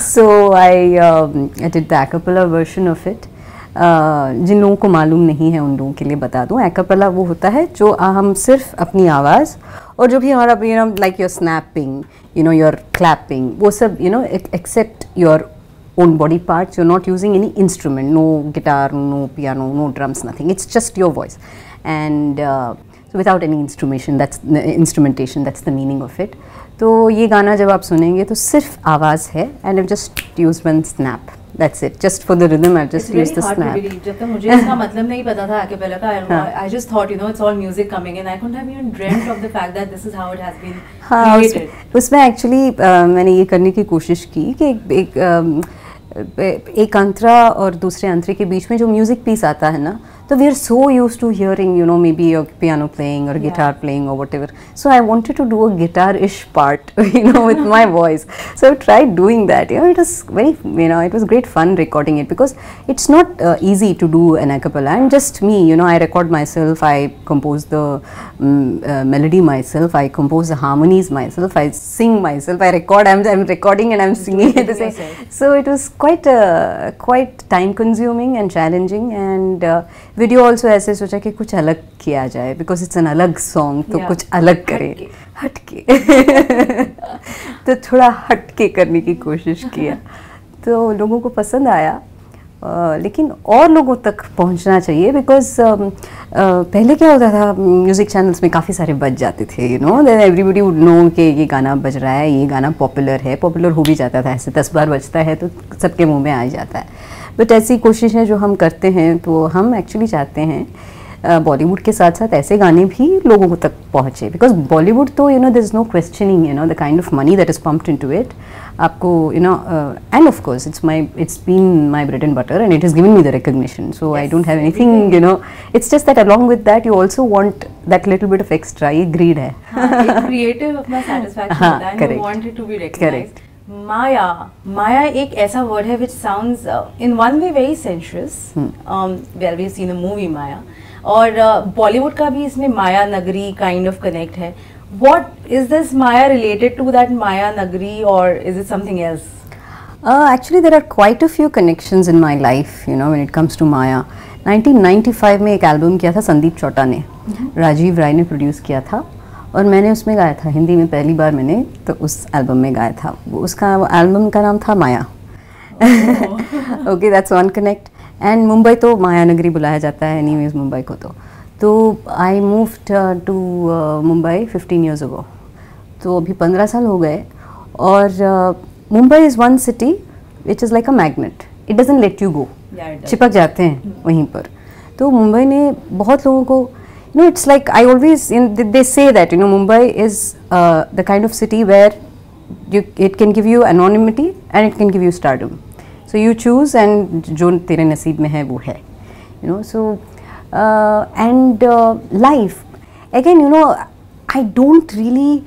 So I did the acapella version of it. जिन लोगों को मालूम नहीं है उन लोगों के लिए बता दूं, acapella वो होता है जो हम सिर्फ अपनी आवाज़ और जो भी हमारा like your snapping, your clapping, वो सब except your own body parts, you're not using any instrument, no guitar, no piano, no drums, nothing. It's just your voice, and so without any instrumentation, that's the meaning of it. तो ये गाना जब आप सुनेंगे तो सिर्फ आवाज़ है, and I've just used one snap. That's it. Just for the rhythm, I've just used the snap. जब तक मुझे इसका मतलब नहीं पता था acapella का, I just thought it's all music coming in. I couldn't have even dreamt of the fact that this is how it has been created. उसमें actually मैंने ये करने की कोशिश की कि एक अंतरा और दूसरे अंतरे के बीच में जो म्यूजिक पीस आता है ना, तो we are so used to hearing maybe a piano playing or guitar playing or whatever. So I wanted to do a guitar-ish part, with my voice. So I tried doing that. It was very, it was great fun recording it, because it's not easy to do an acapella. And just me, I record myself, I compose the melody myself, I compose the harmonies myself, I sing myself, I record, I'm recording and I'm singing at the same. So it was quite time-consuming and challenging, and video also ऐसे सोचा कि कुछ अलग किया जाए, because it's an अलग song, तो कुछ अलग करें, हटके तो थोड़ा हटके करने की कोशिश किया, तो लोगों को पसंद आया, लेकिन और लोगों तक पहुंचना चाहिए, बिकॉज पहले क्या होता था, म्यूज़िक चैनल्स में काफ़ी सारे बज जाते थे, देन एवरीबडी वुड नो कि ये गाना बज रहा है, ये गाना पॉपुलर हो भी जाता था, ऐसे 10 बार बजता है तो सबके मुंह में आ जाता है. बट ऐसी कोशिशें जो हम करते हैं, तो हम एक्चुअली चाहते हैं बॉलीवुड के साथ साथ ऐसे गाने भी लोगों तक पहुँचे, बिकॉज बॉलीवुड तो there is no questioning the kind of money that is pumped into it. आपको and of course it's been my bread and butter, and it has given me the recognition, so I don't have anything, it's just that along with that you also want that little bit of extra. ये greed है. एक creative अपना satisfaction होता है, and you want it to be recognized. Correct. Maya एक ऐसा word है which sounds in one way very sensuous. Well, we've seen a movie Maya, और Bollywood का भी इसमें माया नगरी kind of connect है. What is this Maya related to, that Maya Nagari, or is it something else? Actually, there are quite a few connections in my life, when it comes to Maya. 1995 में एक album किया था संदीप चौटा ने, राजीव राय ने produce किया था, और मैंने उसमें गाया था हिंदी में पहली बार मैंने तो उस एल्बम में गाया था. उसका एल्बम का नाम था Maya. Okay, that's one connect. And Mumbai तो माया नगरी बुलाया जाता है एनीवेज मुंबई को. तो I moved to Mumbai 15 years ago. तो अभी 15 साल हो गए, और Mumbai is one city which is like a magnet. It doesn't let you go, चिपक जाते हैं वहीं पर. तो मुंबई ने बहुत लोगों को, it's like I always, they say that Mumbai is the kind of city where it can give you anonymity and it can give you stardom. So you choose, and जो तेरे नसीब में है वो है, so and life again, I don't really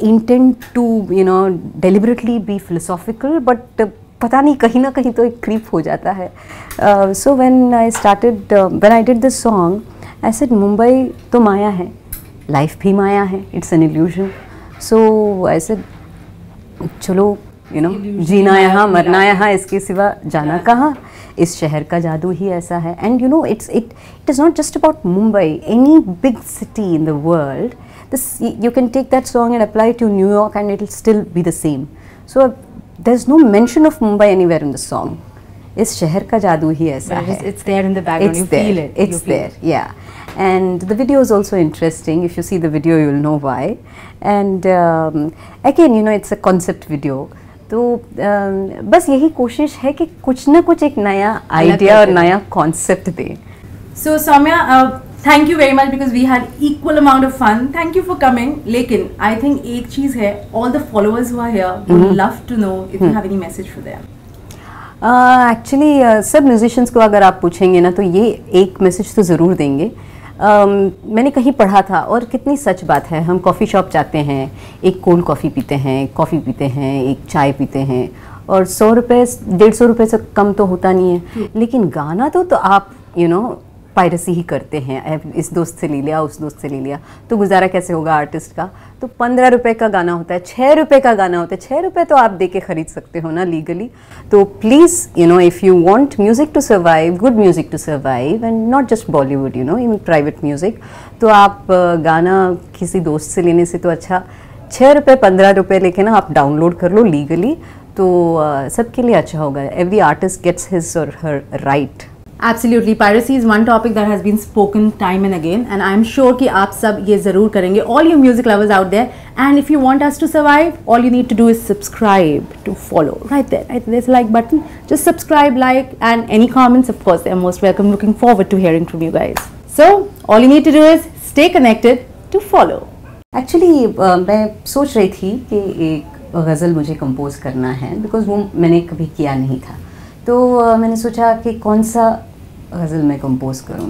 intend to deliberately be philosophical, but पता नहीं कहीं ना कहीं तो एक creep हो जाता है. So when I did this song, I said Mumbai तो माया है, लाइफ भी माया है, it's an illusion. So I said चलो जीना यहाँ मरना यहाँ, इसके सिवा जाना कहाँ, इस शहर का जादू ही ऐसा है. And it is not just about Mumbai, any big city in the world. You can take that song and apply it to New York and it will still be the same. So there's no mention of Mumbai anywhere in the song. इस शहर का जादू ही ऐसा है. It's there in the background. You feel it. It's there. Yeah. And the video is also interesting. If you see the video, you will know why. And again, it's a concept video. तो बस यही कोशिश है कि कुछ ना कुछ एक नया आइडिया और नया concept they. So Soumya, thank you very much, because we had equal amount of fun. Thank you for coming. लेकिन I think एक चीज़ है, all the followers who are here would love to know if you have any message for them. Actually सब musicians को अगर आप पूछेंगे ना, तो ये एक मैसेज तो ज़रूर देंगे. मैंने कहीं पढ़ा था, और कितनी सच बात है. हम कॉफ़ी शॉप जाते हैं, एक कोल्ड कॉफ़ी पीते हैं, एक चाय पीते हैं, और 100 रुपये 150 रुपये से कम तो होता नहीं है. लेकिन गाना तो आप पायरेसी ही करते हैं, इस दोस्त से ले लिया, उस दोस्त से ले लिया, तो गुजारा कैसे होगा आर्टिस्ट का। तो 15 रुपए का गाना होता है, 6 रुपए का गाना होता है, 6 रुपए तो आप दे के खरीद सकते हो ना लीगली। तो please you know, if you want music to survive, good music to survive, and not just Bollywood, you know, even private music, तो आप गाना किसी दोस्त से लेने से तो अच्छा 6 रुपये 15 रुपये लेके ना आप डाउनलोड कर लो लीगली, तो सबके लिए अच्छा होगा। एवरी आर्टिस्ट गेट्स हिज और हर right. Absolutely, piracy is one topic that has been spoken time and again, and I'm sure कि आप सब ये ज़रूर करेंगे, all you music lovers out there. And if you want us to survive, all you need to do is subscribe to follow. Right there, there's a like button. Just subscribe, like, and any comments, of course, they're most welcome. Looking forward to hearing from you guys. So, all you need to do is stay connected to follow. Actually, मैं सोच रही थी कि एक गज़ल मुझे compose करना है, because वो मैंने कभी किया नहीं था। तो मैंने सोचा कि कौन सा गज़ल मैं कंपोज करूँ।